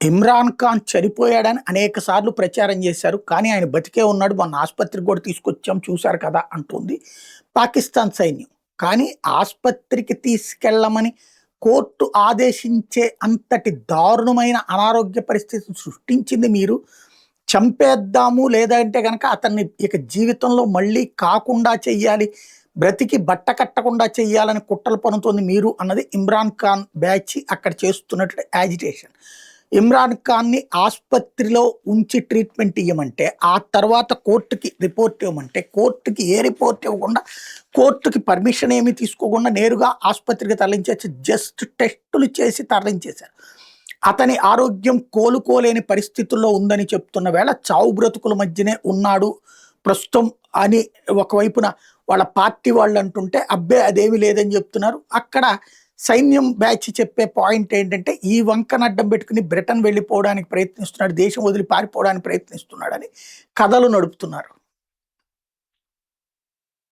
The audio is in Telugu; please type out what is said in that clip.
ఇమ్రాన్ ఖాన్ చనిపోయాడని అనేక సార్లు ప్రచారం చేశారు. కానీ ఆయన బతికే ఉన్నాడు. మొన్న ఆస్పత్రికి కూడా తీసుకొచ్చాం చూశారు కదా అంటుంది పాకిస్తాన్ సైన్యం. కానీ ఆస్పత్రికి తీసుకెళ్ళమని కోర్టు ఆదేశించే అంతటి దారుణమైన అనారోగ్య పరిస్థితిని సృష్టించింది మీరు. చంపేద్దాము లేదంటే గనక అతన్ని ఇక జీవితంలో మళ్ళీ కాకుండా చెయ్యాలి, బ్రతికి బట్ట కట్టకుండా చెయ్యాలని కుట్రలు పన్నుతోంది మీరు అన్నది ఇమ్రాన్ ఖాన్ బ్యాచ్ అక్కడ చేస్తున్నటువంటి యాజిటేషన్. ఇమ్రాన్ ఖాన్ని ఆస్పత్రిలో ఉంచి ట్రీట్మెంట్ ఇవ్వమంటే, ఆ తర్వాత కోర్టుకి రిపోర్ట్ ఇవ్వమంటే, కోర్టుకి ఏ రిపోర్ట్ ఇవ్వకుండా, కోర్టుకి పర్మిషన్ ఏమీ తీసుకోకుండా నేరుగా ఆస్పత్రికి తరలించేసి జస్ట్ టెస్టులు చేసి తరలించేశారు. అతని ఆరోగ్యం కోలుకోలేని పరిస్థితుల్లో ఉందని చెప్తున్న వేళ చావు బ్రతుకుల మధ్యనే ఉన్నాడు ప్రస్తుతం అని ఒకవైపున వాళ్ళ పార్టీ వాళ్ళు అంటుంటే, అబ్బే అదేమీ లేదని చెప్తున్నారు. అక్కడ సైన్యం బ్యాచ్ చెప్పే పాయింట్ ఏంటంటే, ఈ వంకను అడ్డం పెట్టుకుని బ్రిటన్ వెళ్ళిపోవడానికి ప్రయత్నిస్తున్నాడు, దేశం వదిలి పారిపోవడానికి ప్రయత్నిస్తున్నాడని కథలు నడుపుతున్నారు.